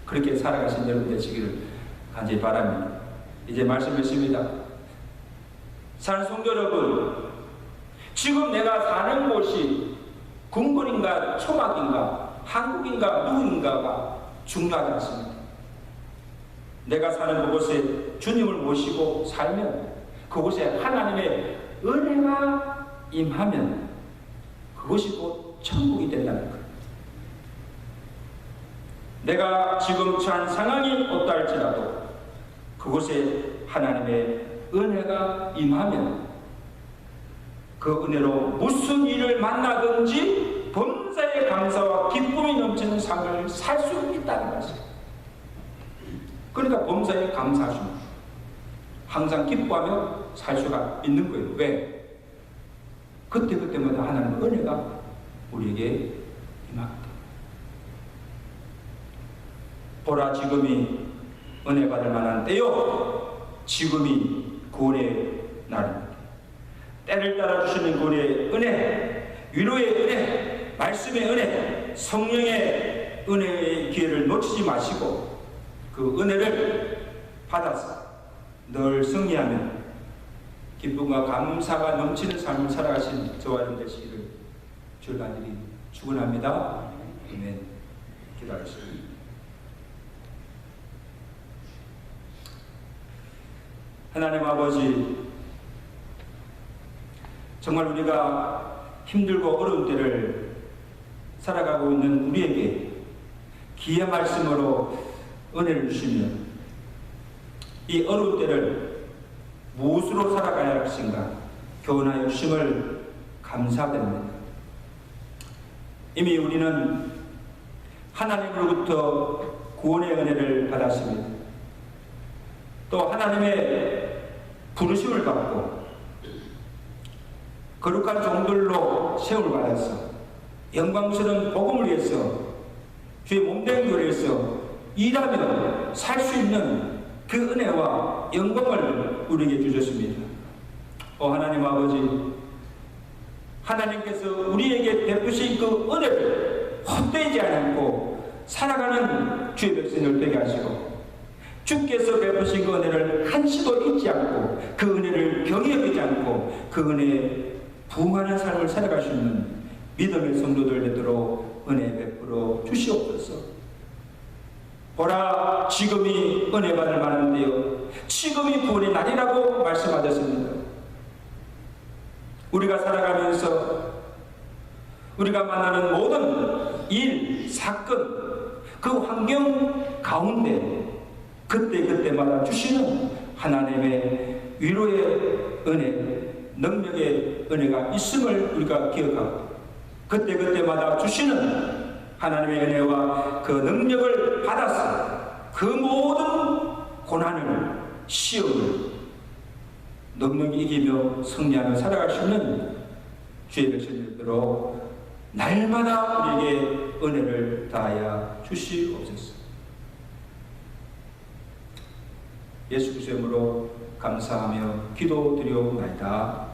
[SPEAKER 1] 그렇게 살아가신 여러분 되시기를 간절히 바랍니다. 이제 말씀했습니다. 사는 성도 여러분, 지금 내가 사는 곳이 궁궐인가 초막인가 한국인가 누구인가가 중요하지 않습니다. 내가 사는 그곳에 주님을 모시고 살면, 그곳에 하나님의 은혜가 임하면 그것이 곧 천국이 된다는 거예요. 내가 지금 처한 상황이 어떠할지라도 그곳에 하나님의 은혜가 임하면 그 은혜로 무슨 일을 만나든지 범사의 감사와 기쁨이 넘치는 삶을 살 수 있다는 것이에요. 그러니까 범사에 감사하십니다. 항상 기뻐하며 살 수가 있는 거예요. 왜? 그때그때마다 하나님의 은혜가 우리에게 임합니다. 보라, 지금이 은혜 받을 만한 때요, 지금이 구원의 날입니다. 때를 따라 주시는 구원의 은혜, 위로의 은혜, 말씀의 은혜, 성령의 은혜의 기회를 놓치지 마시고 그 은혜를 받아서 늘 승리하며 기쁨과 감사가 넘치는 삶을 살아가신 저와 여러분 되시기를 주를 간절히 축원합니다. 아멘. 기도하겠습니다. 하나님 아버지, 정말 우리가 힘들고 어려운 때를 살아가고 있는 우리에게 기의 말씀으로 은혜를 주시며 이 어려운 때를 무엇으로 살아가야 할 것인가 교훈하여 주심을 감사드립니다. 이미 우리는 하나님으로부터 구원의 은혜를 받았습니다. 또 하나님의 부르심을 받고 거룩한 종들로 세움을 받아서 영광스러운 복음을 위해서 주의 몸된 교회에서 일하며 살 수 있는 그 은혜와 영광을 우리에게 주셨습니다. 하나님 아버지, 하나님께서 우리에게 베푸신 그 은혜를 헛되지 않고 살아가는 주의 백성을 되게 하시고, 주께서 베푸신 그 은혜를 한시도 잊지 않고 그 은혜를 경히 여기지 않고 그 은혜에 부응하는 삶을 살아갈 수 있는 믿음의 성도들 되도록 은혜 베풀어 주시옵소서. 보라, 지금이 은혜 받을 만한데요, 지금이 구원의 날이라고 말씀하셨습니다. 우리가 살아가면서 우리가 만나는 모든 일, 사건, 그 환경 가운데 그때그때마다 주시는 하나님의 위로의 은혜, 능력의 은혜가 있음을 우리가 기억하고, 그때그때마다 주시는 하나님의 은혜와 그 능력을 받아서 그 모든 고난을, 시험을 능력이 이기며 승리하며 살아갈 수 있는 주의 백성들로 날마다 우리에게 은혜를 다하여 주시옵소서. 예수 그리스도의 이름으로 감사하며 기도드리옵나이다.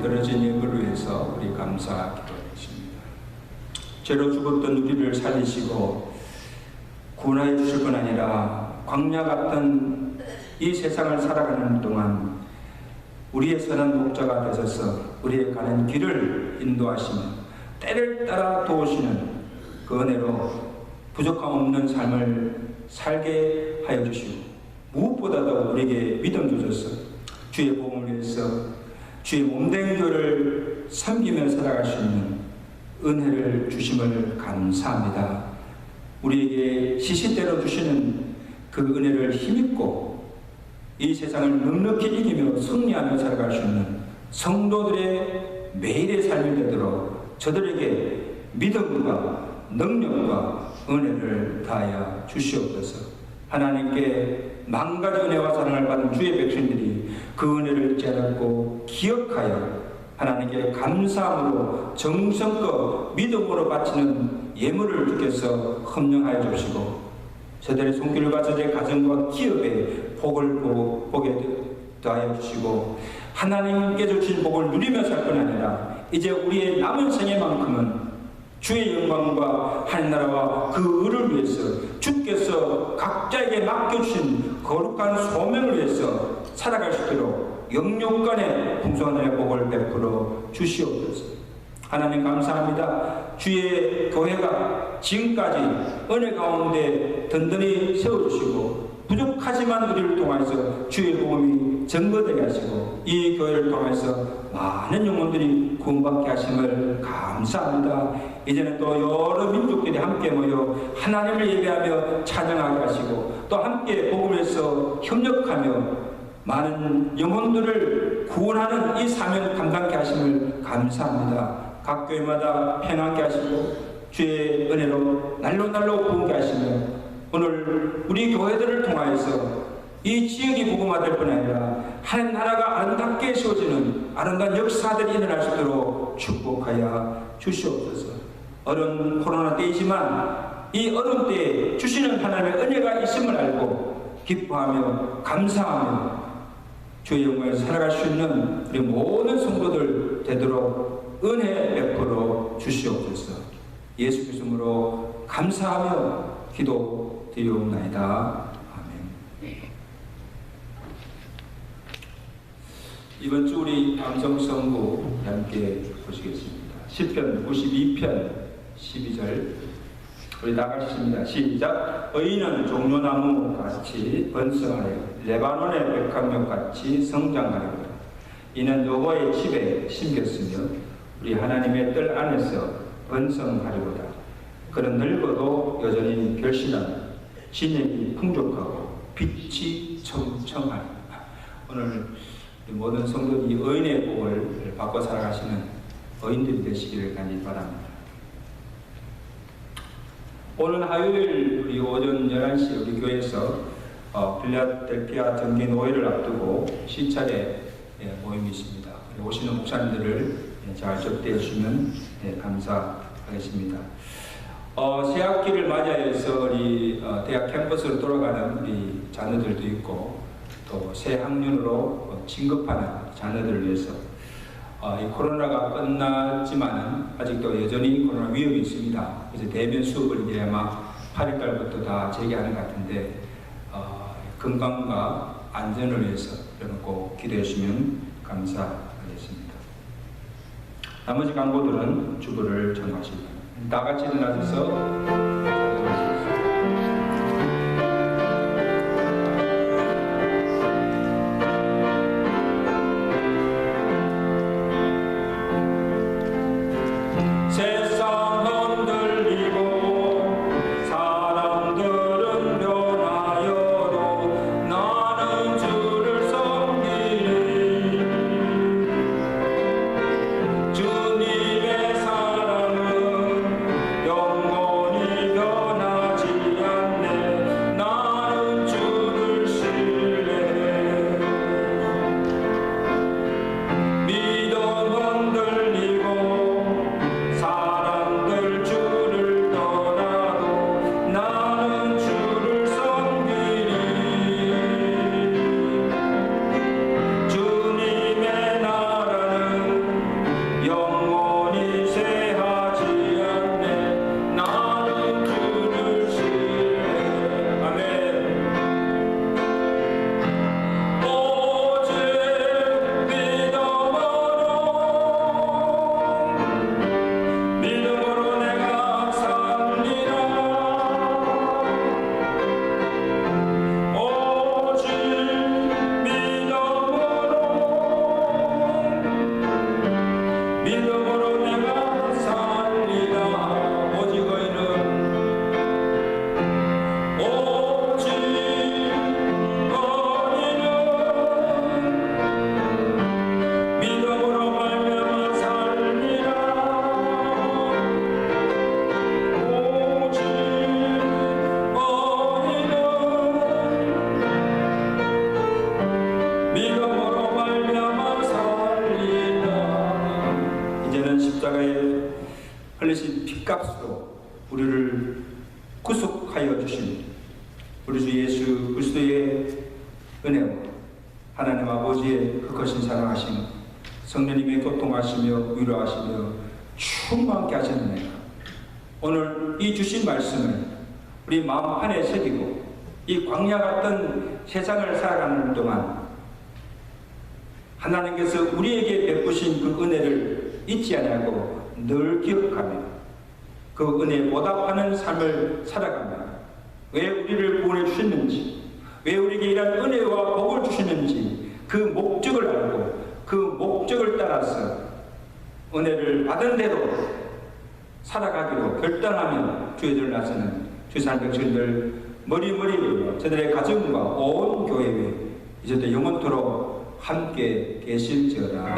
[SPEAKER 1] 들어진 예물을 위해서 우리 감사 기도하겠습니다. 죄로 죽었던 우리를 살리시고 구원하여 주실 뿐 아니라 광야 같은 이 세상을 살아가는 동안 우리의 선한 목자가 되셔서 우리의 가는 길을 인도하시며 때를 따라 도우시는 그 은혜로 부족함 없는 삶을 살게 하여 주시고 무엇보다도 우리에게 믿음 주셔서 주의 복음을 위해서 주의 몸된 교를 섬기며 살아갈 수 있는 은혜를 주심을 감사합니다. 우리에게 시시때로 주시는 그 은혜를 힘입고 이 세상을 넉넉히 이기며 승리하며 살아갈 수 있는 성도들의 매일의 삶이 되도록 저들에게 믿음과 능력과 은혜를 다하여 주시옵소서. 하나님께 만가지 은혜와 사랑을 받은 주의 백성들이 그 은혜를 깨닫고 기억하여 하나님께 감사함으로 정성껏 믿음으로 바치는 예물을 주께서 헌명하여 주시고 저들의 손길과 저들의 가정과 기업에 복을 보게 더하여 주시고 하나님께 주신 복을 누리며 살 뿐 아니라 이제 우리의 남은 생애만큼은 주의 영광과 하늘나라와 그 의를 위해서 주께서 각자에게 맡겨주신 거룩한 소명을 위해서 살아갈 수 있도록 영육간의 풍성한 복을 베풀어 주시옵소서. 하나님 감사합니다. 주의 교회가 지금까지 은혜 가운데 든든히 세워주시고 부족하지만 우리를 통해서 주의 복음이 증거되게 하시고 이 교회를 통해서 많은 영혼들이 구원받게 하심을 감사합니다. 이제는 또 여러 민족들이 함께 모여 하나님을 예배하며 찬양하게 하시고 또 함께 복음에서 협력하며 많은 영혼들을 구원하는 이 사명을 감당케 하심을 감사합니다. 각 교회마다 평안케 하시고 주의 은혜로 날로 구원케 하시며 오늘 우리 교회들을 통하여서 이 지역이 복음화될 뿐 아니라 하나님 나라가 아름답게 세워지는 아름다운 역사들이 일어날 수 있도록 축복하여 주시옵소서. 어려운 코로나 때이지만 이 어려운 때에 주시는 하나님의 은혜가 있음을 알고 기뻐하며 감사하며 주의 영광에서 살아갈 수 있는 우리 모든 성도들 되도록 은혜 베풀어 주시옵소서. 예수 그리스도로 감사하며 기도드리옵나이다. 아멘. 이번 주 우리 감성성구 함께 보시겠습니다. 시편 92편 12절 우리 다 같이 읽습니다. 시작. 의인은 종려나무 같이 번성하여 레바논의 백합목 같이 성장하리로다. 이는 여호와의 집에 심겼으며 우리 하나님의 뜰 안에서 번성하리로다. 그는 늙어도 여전히 결실한 진액이 풍족하고 빛이 청청하리. 오늘 모든 성도들이 의인의 복을 받고 살아가시는 의인들이 되시기를 간절히 바랍니다. 오늘 화요일 우리 오전 11시 우리 교회에서 필라델피아 정기 노회를 앞두고 시찰의 모임이 있습니다. 오시는 목사님들을 잘 접대해 주시면 감사하겠습니다. 새 학기를 맞이해서 우리 대학 캠퍼스로 돌아가는 우리 자녀들도 있고 또 새 학년으로 진급하는 자녀들을 위해서 이 코로나가 끝났지만은 아직도 여전히 코로나 위험이 있습니다. 그래서 대면 수업을 이제 아마 8일달부터 다 재개하는 것 같은데 건강과 안전을 위해서 여러분 꼭 기도해 주시면 감사하겠습니다. 나머지 강보들은 주보를 전하십니다. 다 같이 일어나셔서 세상은 들리고 사람들은 변하여도 나는 주를 섬기리. 주님의 사랑은 영원히 변하리. 십자가에 흘리신 피값으로 우리를 구속하여 주신 우리 주 예수 그리스도의 은혜와 하나님 아버지의 그 거신 사랑하심, 성령님의 교통하시며 위로하시며 충만케 하시는 은혜가 오늘 이 주신 말씀을 우리 마음 안에 새기고 이 광야 같은 세상을 살아가는 동안 하나님께서 우리에게 베푸신 그 은혜를 잊지 아니하고 늘 기억하며 그 은혜에 보답하는 삶을 살아가며 왜 우리를 구원해 주셨는지, 왜 우리에게 이런 은혜와 복을 주시는지 그 목적을 알고 그 목적을 따라서 은혜를 받은 대로 살아가기로 결단하며 주의를 나서는 주산 백성들 머리머리 저들의 가정과 온 교회에 이제도 영원토록 함께 계실지어다.